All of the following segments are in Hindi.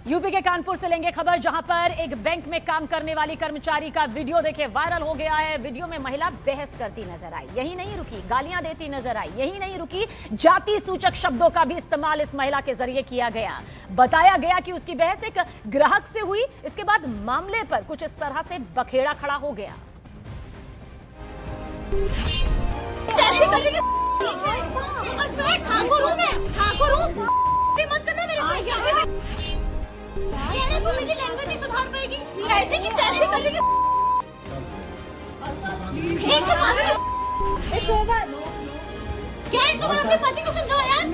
यूपी के कानपुर से लेंगे खबर, जहां पर एक बैंक में काम करने वाली कर्मचारी का वीडियो देखे वायरल हो गया है। वीडियो में महिला बहस करती नजर आई, यही नहीं रुकी, गालियां देती नजर आई, यही नहीं रुकी, जाति सूचक शब्दों का भी इस्तेमाल इस महिला के जरिए किया गया। बताया गया कि उसकी बहस एक ग्राहक से हुई। इसके बाद मामले पर कुछ इस तरह से बखेड़ा खड़ा हो गया। मेरी लैंग्वेज नहीं सुधार पाएगी, कैसे की तैसे कर लेगी। क्या इस बार अपने पति को समझाओ यार।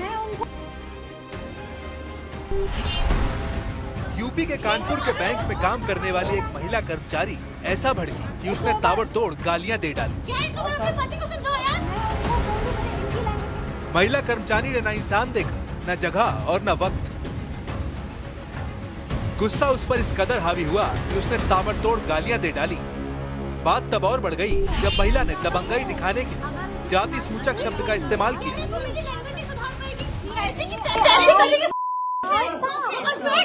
यूपी के कानपुर के बैंक में काम करने वाली एक महिला कर्मचारी ऐसा भड़की कि उसने ताबड़तोड़ गालियां दे डाली। क्या इस बार अपने पति को समझाओ यार। महिला कर्मचारी ने न इंसान देखा, न जगह और न वक्त। गुस्सा उस पर इस कदर हावी हुआ कि उसने ताबड़तोड़ गालियां दे डाली। बात तब और बढ़ गई जब महिला ने दबंगाई दिखाने के लिए जाति सूचक शब्द का इस्तेमाल किया। मेरी लैंग्वेज नहीं सुधार पाएगी, कैसे की तैसे कर लेगी।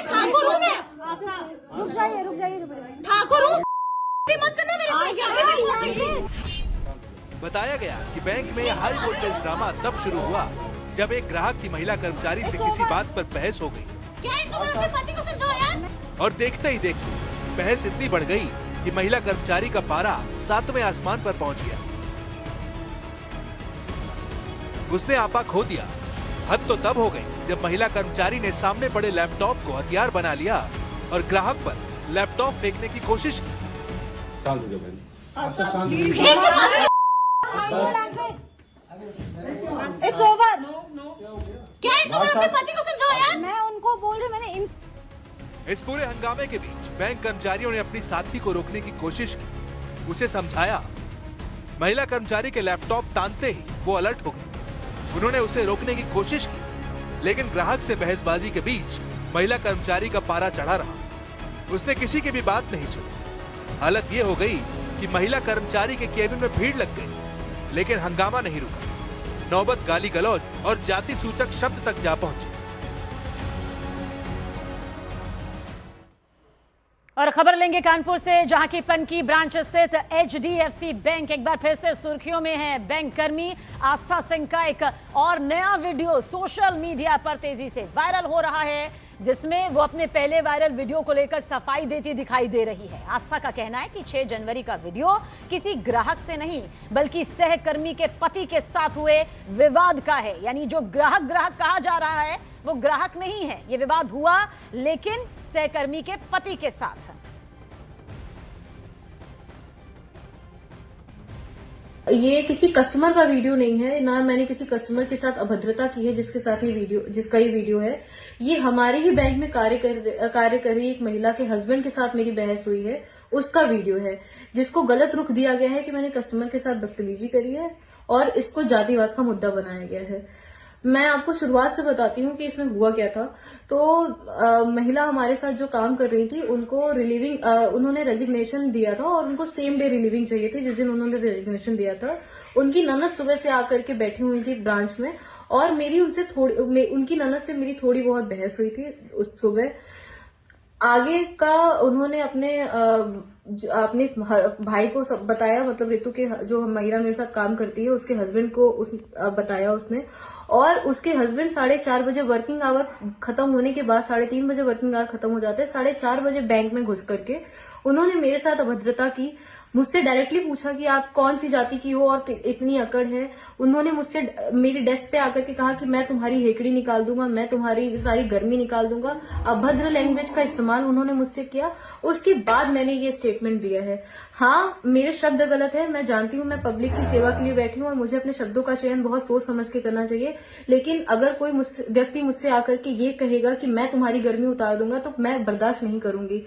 ठाकुर हूँ मैं। रुक जाइए ठाकुर हूँ, मत करना मेरे साथ। बताया गया कि बैंक में हाई वोल्टेज ड्रामा तब शुरू हुआ जब एक ग्राहक की महिला कर्मचारी से किसी बात पर बहस हो गई। क्या इस बार अपने पति को समझाओ यार। और देखते ही देखते बहस इतनी बढ़ गई कि महिला कर्मचारी का पारा 7वें आसमान पर पहुंच गया। उसने आपा खो दिया। हद तो तब हो गई जब महिला कर्मचारी ने सामने पड़े लैपटॉप को हथियार बना लिया और ग्राहक पर लैपटॉप फेंकने की कोशिश की। शांत हो जाओ बहन। It's over. क्या इस बार अपने पति को समझाओ यार। मैं उनको बोल रही, मैंने इस पूरे हंगामे के बीच बैंक कर्मचारियों ने अपनी साथी को रोकने की कोशिश की, उसे समझाया। महिला कर्मचारी के लैपटॉप तानते ही वो अलर्ट हो गई। उन्होंने उसे रोकने की कोशिश की, लेकिन ग्राहक से बहसबाजी के बीच महिला कर्मचारी का पारा चढ़ा रहा। उसने किसी की भी बात नहीं सुनी। हालत ये हो गई कि महिला कर्मचारी के केबिन में भीड़ लग गई, लेकिन हंगामा नहीं रुका। नौबत गाली गलौज और जाति सूचक शब्द तक जा पहुंचे। और खबर लेंगे कानपुर से, जहां की पनकी ब्रांच स्थित HDFC बैंक एक बार फिर से सुर्खियों में है। बैंक कर्मी आस्था सिंह का एक और नया वीडियो सोशल मीडिया पर तेजी से वायरल हो रहा है, जिसमें वो अपने पहले वायरल वीडियो को लेकर सफाई देती दिखाई दे रही है। आस्था का कहना है कि 6 जनवरी का वीडियो किसी ग्राहक से नहीं बल्कि सहकर्मी के पति के साथ हुए विवाद का है। यानी जो ग्राहक कहा जा रहा है वो ग्राहक नहीं है। ये विवाद हुआ लेकिन सहकर्मी के पति के साथ। ये किसी कस्टमर का वीडियो नहीं है, ना मैंने किसी कस्टमर के साथ अभद्रता की है जिसका ये वीडियो है। ये हमारे ही बैंक में कार्य कर रही एक महिला के हस्बैंड के साथ मेरी बहस हुई है, उसका वीडियो है, जिसको गलत रुख दिया गया है कि मैंने कस्टमर के साथ बदतमीजी करी है और इसको जातिवाद का मुद्दा बनाया गया है। मैं आपको शुरुआत से बताती हूँ कि इसमें हुआ क्या था। तो महिला हमारे साथ जो काम कर रही थी उनको उन्होंने रेजिग्नेशन दिया था और उनको सेम डे रिलीविंग चाहिए थी। जिस दिन उन्होंने रेजिग्नेशन दिया था उनकी ननद सुबह से आकर के बैठी हुई थी ब्रांच में और उनकी ननद से मेरी थोड़ी बहुत बहस हुई थी उस सुबह। आगे का उन्होंने अपने भाई को सब बताया, मतलब रितु के जो महिला मेरे साथ काम करती है उसके हस्बैंड को बताया उसने। और उसके हस्बैंड 4:30 बजे वर्किंग आवर खत्म होने के बाद 3:30 बजे वर्किंग आवर खत्म हो जाते हैं, 4:30 बजे बैंक में घुस करके उन्होंने मेरे साथ अभद्रता की। मुझसे डायरेक्टली पूछा कि आप कौन सी जाति की हो और इतनी अकड़ है। उन्होंने मुझसे मेरी डेस्क पे आकर के कहा कि मैं तुम्हारी हेकड़ी निकाल दूंगा, मैं तुम्हारी सारी गर्मी निकाल दूंगा। अभद्र लैंग्वेज का इस्तेमाल उन्होंने मुझसे किया। उसके बाद मैंने ये स्टेटमेंट दिया है। हाँ, मेरे शब्द गलत है, मैं जानती हूँ, मैं पब्लिक की सेवा के लिए बैठी हूँ और मुझे अपने शब्दों का चयन बहुत सोच समझ के करना चाहिए। लेकिन अगर कोई व्यक्ति मुझसे आकर के ये कहेगा कि मैं तुम्हारी गर्मी उतार दूंगा तो मैं बर्दाश्त नहीं करूंगी।